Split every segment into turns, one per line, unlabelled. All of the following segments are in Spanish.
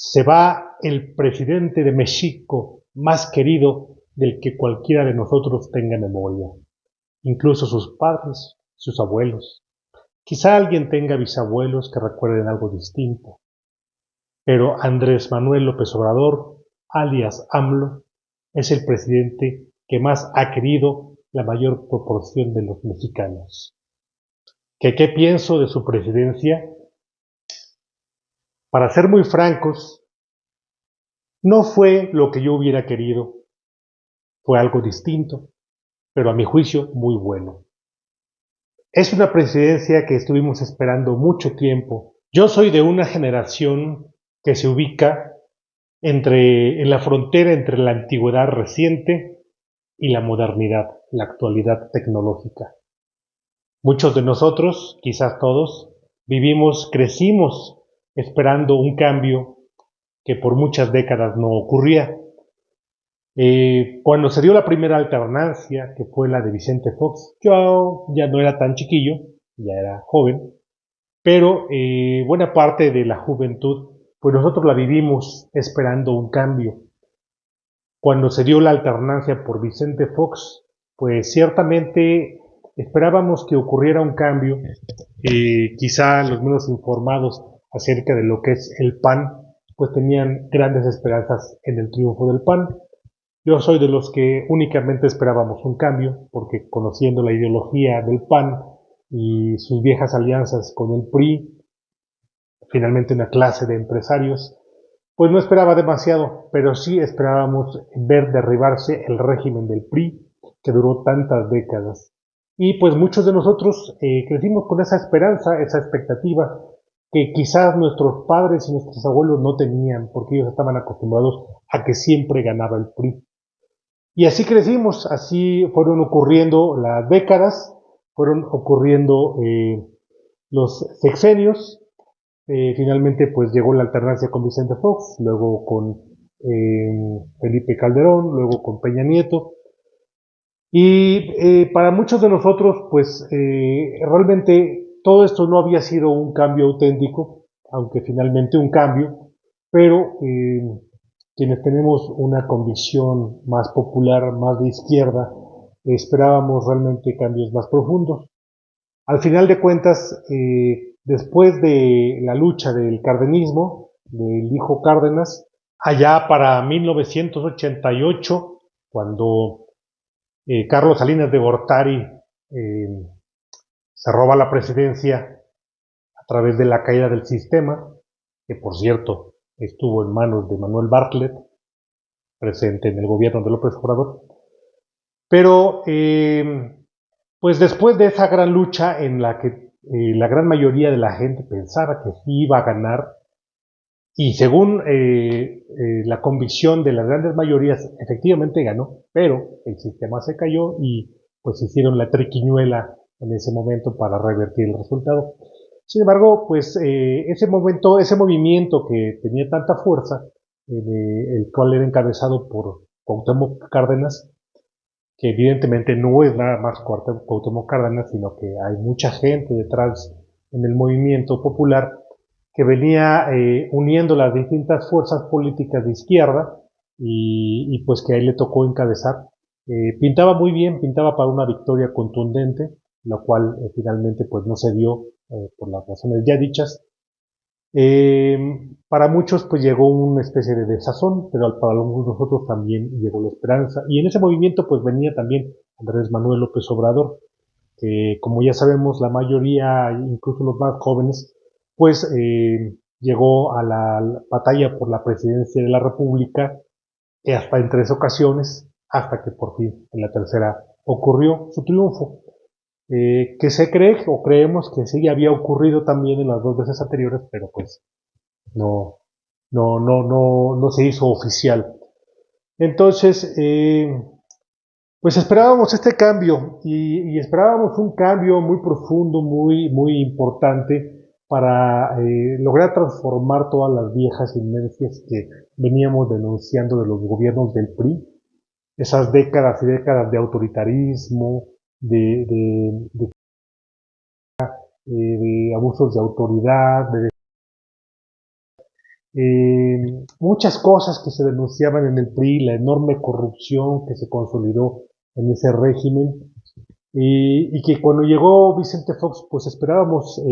Se va el presidente de México más querido del que cualquiera de nosotros tenga memoria, incluso sus padres, sus abuelos. Quizá alguien tenga bisabuelos que recuerden algo distinto, pero Andrés Manuel López Obrador, alias AMLO, es el presidente que más ha querido la mayor proporción de los mexicanos. ¿Qué pienso de su presidencia? Para ser muy francos, no fue lo que yo hubiera querido, fue algo distinto, pero a mi juicio muy bueno. Es una presidencia que estuvimos esperando mucho tiempo. Yo soy de una generación que se ubica en la frontera entre la antigüedad reciente y la modernidad, la actualidad tecnológica. Muchos de nosotros, quizás todos, crecimos esperando un cambio que por muchas décadas no ocurría. Cuando se dio la primera alternancia, que fue la de Vicente Fox, yo ya no era tan chiquillo, ya era joven, pero buena parte de la juventud, pues nosotros la vivimos esperando un cambio. Cuando se dio la alternancia por Vicente Fox, pues ciertamente esperábamos que ocurriera un cambio. Quizá los menos informados acerca de lo que es el PAN, pues tenían grandes esperanzas en el triunfo del PAN. Yo soy de los que únicamente esperábamos un cambio, porque conociendo la ideología del PAN y sus viejas alianzas con el PRI, finalmente una clase de empresarios, pues no esperaba demasiado, pero sí esperábamos ver derribarse el régimen del PRI, que duró tantas décadas. Y pues muchos de nosotros crecimos con esa esperanza, esa expectativa, que quizás nuestros padres y nuestros abuelos no tenían, porque ellos estaban acostumbrados a que siempre ganaba el PRI. Y así crecimos, así fueron ocurriendo las décadas, fueron ocurriendo los sexenios. Finalmente pues llegó la alternancia con Vicente Fox, luego con Felipe Calderón, luego con Peña Nieto. Y para muchos de nosotros pues realmente todo esto no había sido un cambio auténtico, aunque finalmente un cambio, pero quienes tenemos una convicción más popular, más de izquierda, esperábamos realmente cambios más profundos. Al final de cuentas, después de la lucha del cardenismo, del hijo Cárdenas, allá para 1988, cuando Carlos Salinas de Gortari se roba la presidencia a través de la caída del sistema, que por cierto estuvo en manos de Manuel Bartlett, presente en el gobierno de López Obrador. Pero, pues después de esa gran lucha en la que la gran mayoría de la gente pensaba que sí iba a ganar, y según la convicción de las grandes mayorías, efectivamente ganó, pero el sistema se cayó y pues hicieron la triquiñuela en ese momento para revertir el resultado. Sin embargo, pues ese momento, ese movimiento que tenía tanta fuerza, el cual era encabezado por Cuauhtémoc Cárdenas, que evidentemente no es nada más Cuauhtémoc Cárdenas, sino que hay mucha gente detrás en el movimiento popular que venía uniendo las distintas fuerzas políticas de izquierda y pues que a él le tocó encabezar. Pintaba muy bien, pintaba para una victoria contundente, lo cual finalmente pues no se dio por las razones ya dichas. Eh, para muchos pues llegó una especie de desazón, pero para nosotros también llegó la esperanza. Y en ese movimiento pues venía también Andrés Manuel López Obrador, que como ya sabemos la mayoría, incluso los más jóvenes, pues llegó a la batalla por la presidencia de la República hasta en 3 ocasiones, hasta que por fin en la tercera ocurrió su triunfo. Que se cree o creemos que sí había ocurrido también en las 2 veces anteriores, pero pues no, no se hizo oficial. Entonces, pues esperábamos este cambio y esperábamos un cambio muy profundo, muy importante para lograr transformar todas las viejas inercias que veníamos denunciando de los gobiernos del PRI, esas décadas y décadas de autoritarismo, de abusos de autoridad, muchas cosas que se denunciaban en el PRI, la enorme corrupción que se consolidó en ese régimen, y que cuando llegó Vicente Fox, pues esperábamos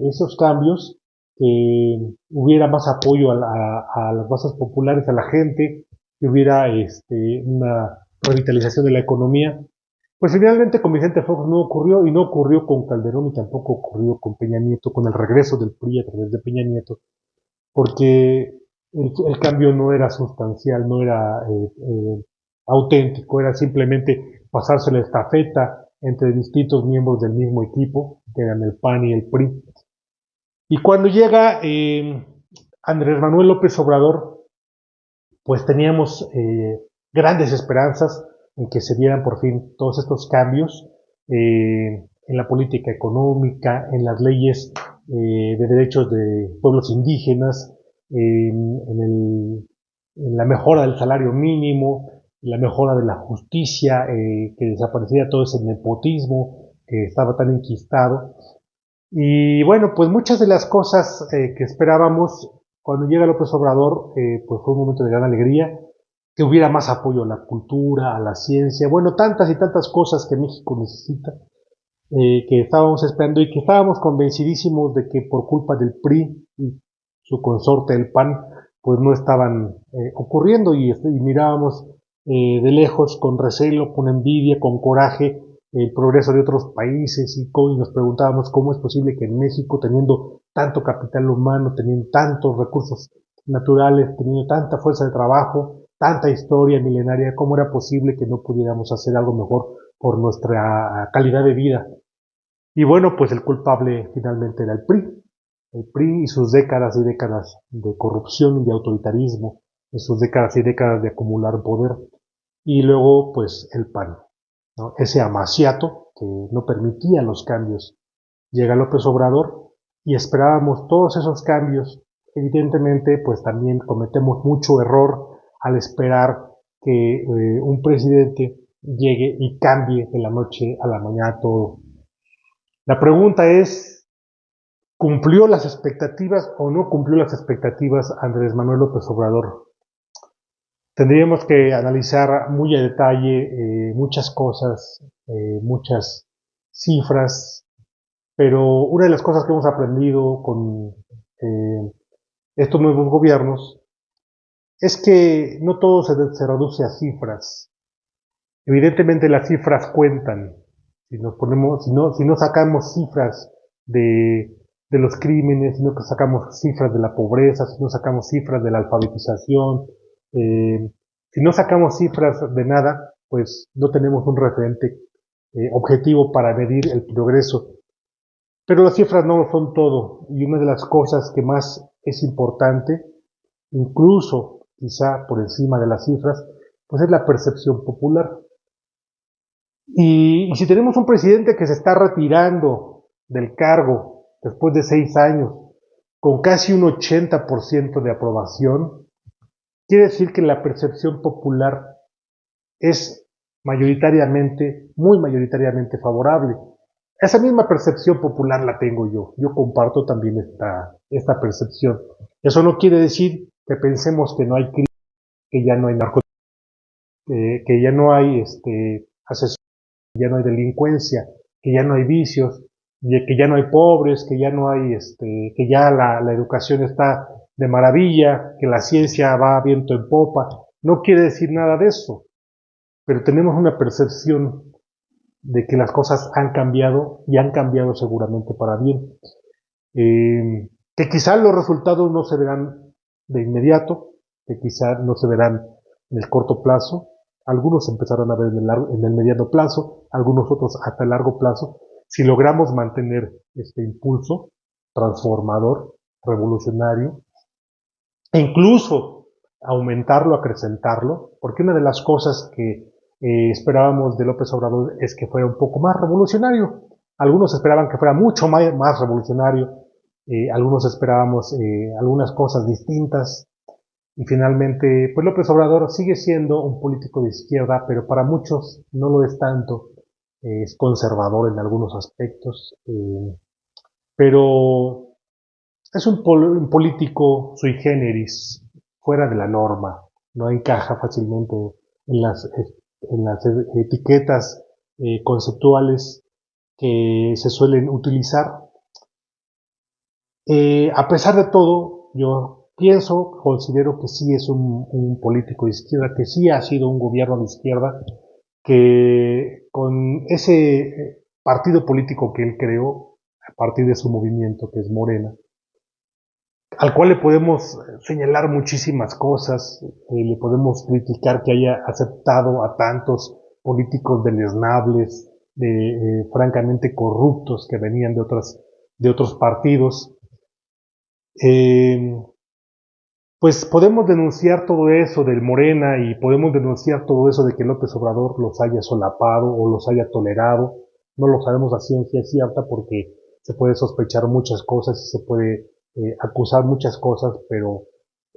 esos cambios, que hubiera más apoyo a las masas populares, a la gente, que hubiera una revitalización de la economía. Pues finalmente con Vicente Fox no ocurrió, y no ocurrió con Calderón, y tampoco ocurrió con Peña Nieto, con el regreso del PRI a través de Peña Nieto, porque el cambio no era sustancial, no era auténtico, era simplemente pasarse la estafeta entre distintos miembros del mismo equipo, que eran el PAN y el PRI. Y cuando llega Andrés Manuel López Obrador, pues teníamos grandes esperanzas en que se dieran por fin todos estos cambios en la política económica, en las leyes de derechos de pueblos indígenas, en la mejora del salario mínimo, en la mejora de la justicia, que desapareciera todo ese nepotismo que estaba tan enquistado. Y bueno, pues muchas de las cosas que esperábamos cuando llega López Obrador, pues fue un momento de gran alegría, que hubiera más apoyo a la cultura, a la ciencia, bueno, tantas y tantas cosas que México necesita, que estábamos esperando y que estábamos convencidísimos de que por culpa del PRI y su consorte, el PAN, pues no estaban ocurriendo, y mirábamos de lejos, con recelo, con envidia, con coraje, el progreso de otros países, y nos preguntábamos cómo es posible que en México, teniendo tanto capital humano, teniendo tantos recursos naturales, teniendo tanta fuerza de trabajo, tanta historia milenaria, cómo era posible que no pudiéramos hacer algo mejor por nuestra calidad de vida. Y bueno, pues el culpable finalmente era el PRI y sus décadas y décadas de corrupción y de autoritarismo, y sus décadas y décadas de acumular poder, y luego pues el PAN, ¿no? Ese amaciato que no permitía los cambios. Llega López Obrador y esperábamos todos esos cambios. Evidentemente, pues también cometemos mucho error al esperar que un presidente llegue y cambie de la noche a la mañana todo. La pregunta es, ¿cumplió las expectativas o no cumplió las expectativas Andrés Manuel López Obrador? Tendríamos que analizar muy a detalle muchas cosas, muchas cifras, pero una de las cosas que hemos aprendido con estos nuevos gobiernos es que no todo se reduce a cifras. Evidentemente las cifras cuentan. Si no sacamos cifras de los crímenes, si no sacamos cifras de la pobreza, si no sacamos cifras de la alfabetización, eh, si no sacamos cifras de nada, pues no tenemos un referente objetivo para medir el progreso. Pero las cifras no son todo, y una de las cosas que más es importante, incluso quizá por encima de las cifras, pues es la percepción popular. Y si tenemos un presidente que se está retirando del cargo después de 6 años, con casi un 80% de aprobación, quiere decir que la percepción popular es mayoritariamente, muy mayoritariamente favorable. Esa misma percepción popular la tengo yo. Yo comparto también esta percepción. Eso no quiere decir que pensemos que no hay crimen, que ya no hay narcotráfico, que ya no hay asesinatos, que ya no hay delincuencia, que ya no hay vicios, que ya no hay pobres, que ya no hay, que ya la educación está de maravilla, que la ciencia va a viento en popa. No quiere decir nada de eso, pero tenemos una percepción de que las cosas han cambiado, y han cambiado seguramente para bien. Que quizá los resultados no se verán de inmediato, que quizá no se verán en el corto plazo, algunos empezarán a ver en el mediano plazo, algunos otros hasta el largo plazo, si logramos mantener este impulso transformador, revolucionario, e incluso aumentarlo, acrecentarlo, porque una de las cosas que esperábamos de López Obrador es que fuera un poco más revolucionario. Algunos esperaban que fuera mucho más revolucionario, algunos esperábamos algunas cosas distintas, y finalmente, pues López Obrador sigue siendo un político de izquierda, pero para muchos no lo es tanto. Es conservador en algunos aspectos, pero es un político sui generis, fuera de la norma, no encaja fácilmente en las etiquetas conceptuales que se suelen utilizar. A pesar de todo, yo considero que sí es un político de izquierda, que sí ha sido un gobierno de izquierda, que con ese partido político que él creó, a partir de su movimiento, que es Morena, al cual le podemos señalar muchísimas cosas, le podemos criticar que haya aceptado a tantos políticos deleznables, francamente corruptos que venían de otros partidos. Eh, pues podemos denunciar todo eso del Morena y podemos denunciar todo eso de que López Obrador los haya solapado o los haya tolerado. No lo sabemos a ciencia cierta porque se puede sospechar muchas cosas y se puede acusar muchas cosas, pero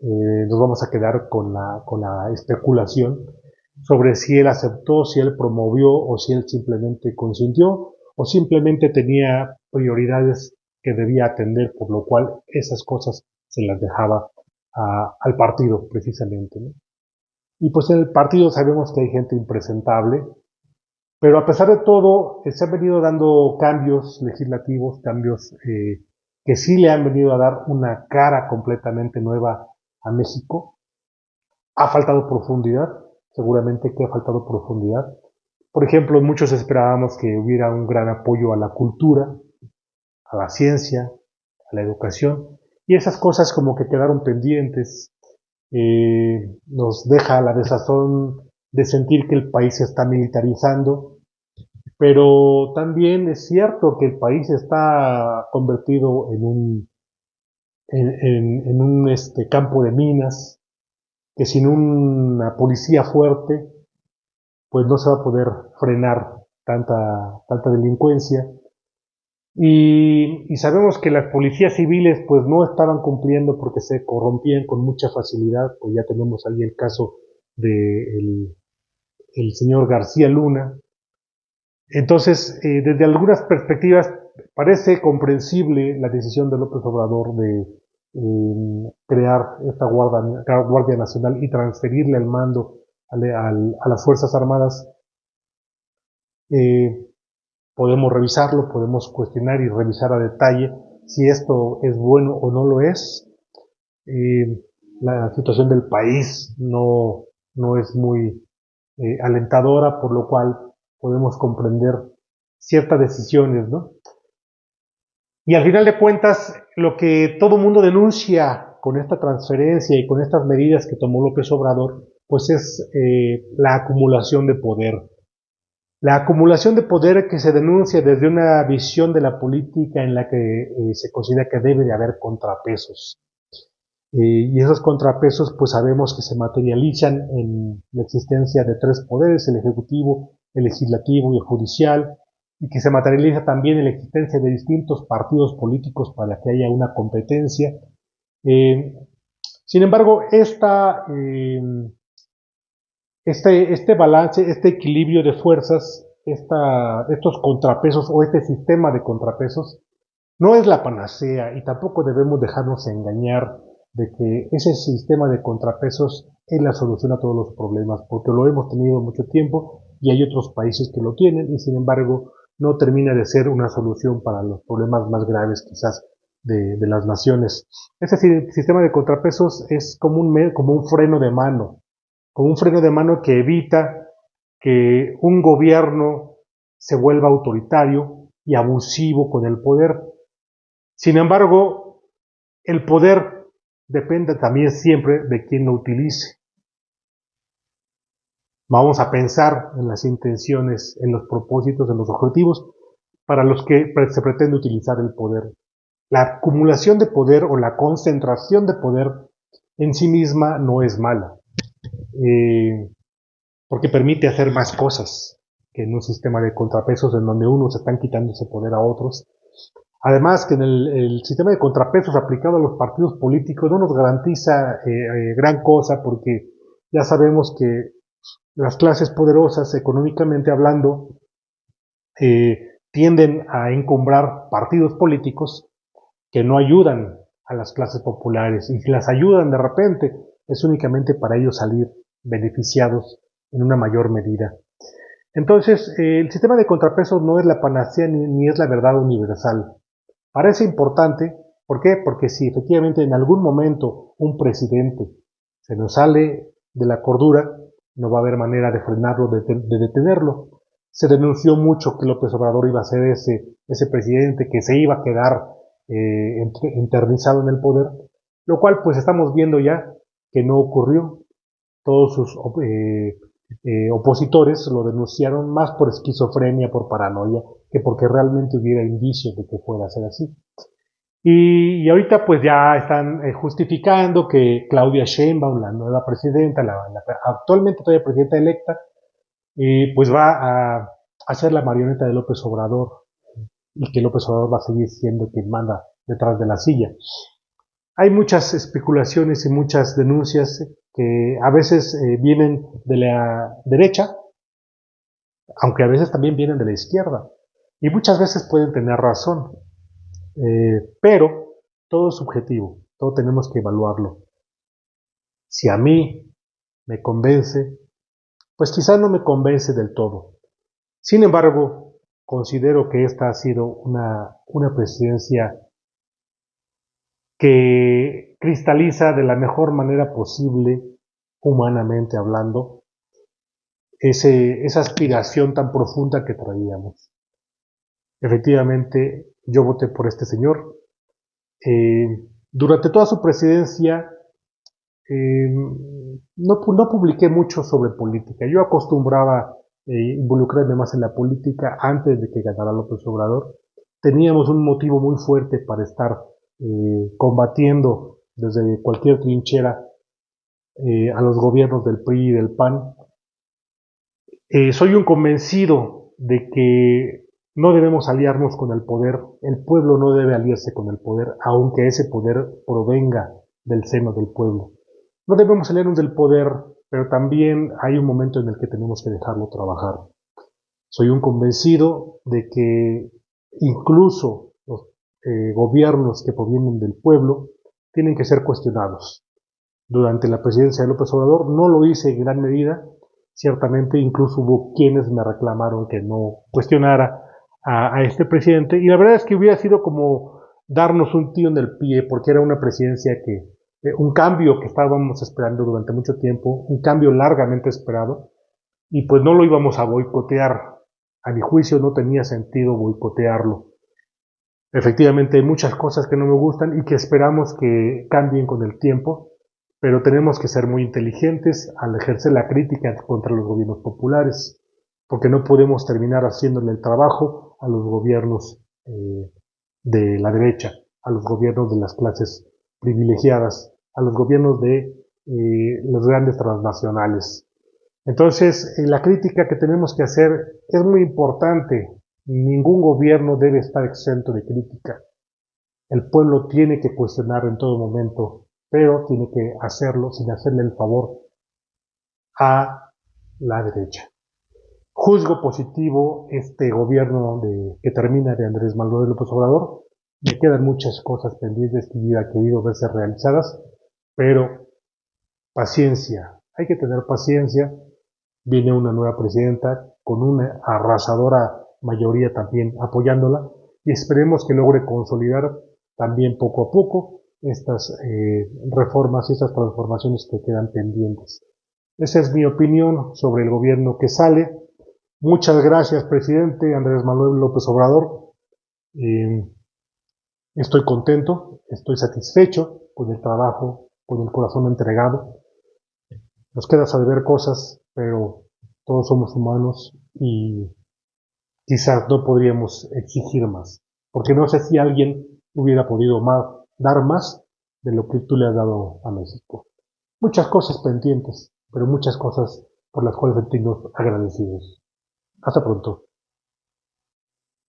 nos vamos a quedar con la especulación sobre si él aceptó, si él promovió o si él simplemente consintió o simplemente tenía prioridades que debía atender, por lo cual esas cosas se las dejaba al partido, precisamente, ¿no? Y pues en el partido sabemos que hay gente impresentable, pero a pesar de todo, se han venido dando cambios legislativos, cambios que sí le han venido a dar una cara completamente nueva a México. Ha faltado profundidad, seguramente que ha faltado profundidad. Por ejemplo, muchos esperábamos que hubiera un gran apoyo a la cultura, a la ciencia, a la educación, y esas cosas como que quedaron pendientes. Nos deja la desazón de sentir que el país se está militarizando, pero también es cierto que el país está convertido en un campo de minas, que sin una policía fuerte, pues no se va a poder frenar tanta delincuencia. Y sabemos que las policías civiles pues no estaban cumpliendo porque se corrompían con mucha facilidad, pues ya tenemos ahí el caso de el señor García Luna. Entonces, desde algunas perspectivas parece comprensible la decisión de López Obrador de crear esta Guardia Nacional y transferirle el mando a las Fuerzas Armadas. Eh, Podemos revisarlo, podemos cuestionar y revisar a detalle si esto es bueno o no lo es. La situación del país no es muy alentadora, por lo cual podemos comprender ciertas decisiones, ¿no? Y al final de cuentas, lo que todo mundo denuncia con esta transferencia y con estas medidas que tomó López Obrador, pues es la acumulación de poder. La acumulación de poder que se denuncia desde una visión de la política en la que se considera que debe de haber contrapesos. Y esos contrapesos pues sabemos que se materializan en la existencia de tres poderes, el ejecutivo, el legislativo y el judicial, y que se materializa también en la existencia de distintos partidos políticos para que haya una competencia. Eh, Sin embargo, este balance, este equilibrio de fuerzas, estos contrapesos o este sistema de contrapesos no es la panacea y tampoco debemos dejarnos engañar de que ese sistema de contrapesos es la solución a todos los problemas, porque lo hemos tenido mucho tiempo y hay otros países que lo tienen y sin embargo no termina de ser una solución para los problemas más graves quizás de las naciones. Ese sistema de contrapesos es como un freno de mano, como un freno de mano que evita que un gobierno se vuelva autoritario y abusivo con el poder. Sin embargo, el poder depende también siempre de quien lo utilice. Vamos a pensar en las intenciones, en los propósitos, en los objetivos para los que se pretende utilizar el poder. La acumulación de poder o la concentración de poder en sí misma no es mala, porque permite hacer más cosas que en un sistema de contrapesos en donde unos están quitando ese poder a otros. Además, que en el sistema de contrapesos aplicado a los partidos políticos no nos garantiza gran cosa porque ya sabemos que las clases poderosas, económicamente hablando, tienden a encumbrar partidos políticos que no ayudan a las clases populares, y si las ayudan de repente es únicamente para ellos salir beneficiados en una mayor medida. Entonces, el sistema de contrapesos no es la panacea ni es la verdad universal. Parece importante, ¿por qué? Porque si efectivamente en algún momento un presidente se nos sale de la cordura, no va a haber manera de frenarlo, de detenerlo. Se denunció mucho que López Obrador iba a ser ese presidente que se iba a quedar internizado en el poder, lo cual pues estamos viendo ya que no ocurrió. Todos sus opositores lo denunciaron más por esquizofrenia, por paranoia, que porque realmente hubiera indicios de que fuera a ser así. Y ahorita pues ya están justificando que Claudia Sheinbaum, la nueva presidenta, actualmente todavía presidenta electa, pues va a ser la marioneta de López Obrador, y que López Obrador va a seguir siendo quien manda detrás de la silla. Hay muchas especulaciones y muchas denuncias que a veces vienen de la derecha, aunque a veces también vienen de la izquierda, y muchas veces pueden tener razón, pero todo es subjetivo, todo tenemos que evaluarlo. Si a mí me convence, pues quizá no me convence del todo. Sin embargo, considero que esta ha sido una presidencia que cristaliza de la mejor manera posible, humanamente hablando, esa aspiración tan profunda que traíamos. Efectivamente, yo voté por este señor. Durante toda su presidencia no publiqué mucho sobre política. Yo acostumbraba involucrarme más en la política antes de que ganara López Obrador. Teníamos un motivo muy fuerte para estar combatiendo desde cualquier trinchera a los gobiernos del PRI y del PAN. Soy un convencido de que no debemos aliarnos con el poder. El pueblo no debe aliarse con el poder, aunque ese poder provenga del seno del pueblo. No debemos salirnos del poder, pero también hay un momento en el que tenemos que dejarlo trabajar. Soy un convencido de que incluso los gobiernos que provienen del pueblo tienen que ser cuestionados. Durante la presidencia de López Obrador no lo hice en gran medida. Ciertamente incluso hubo quienes me reclamaron que no cuestionara a este presidente, y la verdad es que hubiera sido como darnos un tiro en el pie, porque era una presidencia que un cambio que estábamos esperando durante mucho tiempo, un cambio largamente esperado, y pues no lo íbamos a boicotear. A mi juicio no tenía sentido boicotearlo. Efectivamente hay muchas cosas que no me gustan y que esperamos que cambien con el tiempo, pero tenemos que ser muy inteligentes al ejercer la crítica contra los gobiernos populares, porque no podemos terminar haciéndole el trabajo a los gobiernos de la derecha, a los gobiernos de las clases privilegiadas, a los gobiernos de los grandes transnacionales. Entonces, la crítica que tenemos que hacer es muy importante. Ningún gobierno debe estar exento de crítica. El pueblo tiene que cuestionar en todo momento, pero tiene que hacerlo sin hacerle el favor a la derecha. Juzgo positivo este gobierno que termina de Andrés Manuel López Obrador. Me quedan muchas cosas pendientes que hubiera querido verse realizadas, pero paciencia, hay que tener paciencia. Viene una nueva presidenta con una arrasadora mayoría también apoyándola, y esperemos que logre consolidar también poco a poco estas reformas y estas transformaciones que quedan pendientes. Esa es mi opinión sobre el gobierno que sale. Muchas gracias, presidente Andrés Manuel López Obrador. Estoy contento, estoy satisfecho con el trabajo, con el corazón entregado. Nos queda saber cosas, pero todos somos humanos y quizás no podríamos exigir más, porque no sé si alguien hubiera podido dar más de lo que tú le has dado a México. Muchas cosas pendientes, pero muchas cosas por las cuales sentirnos agradecidos. Hasta pronto.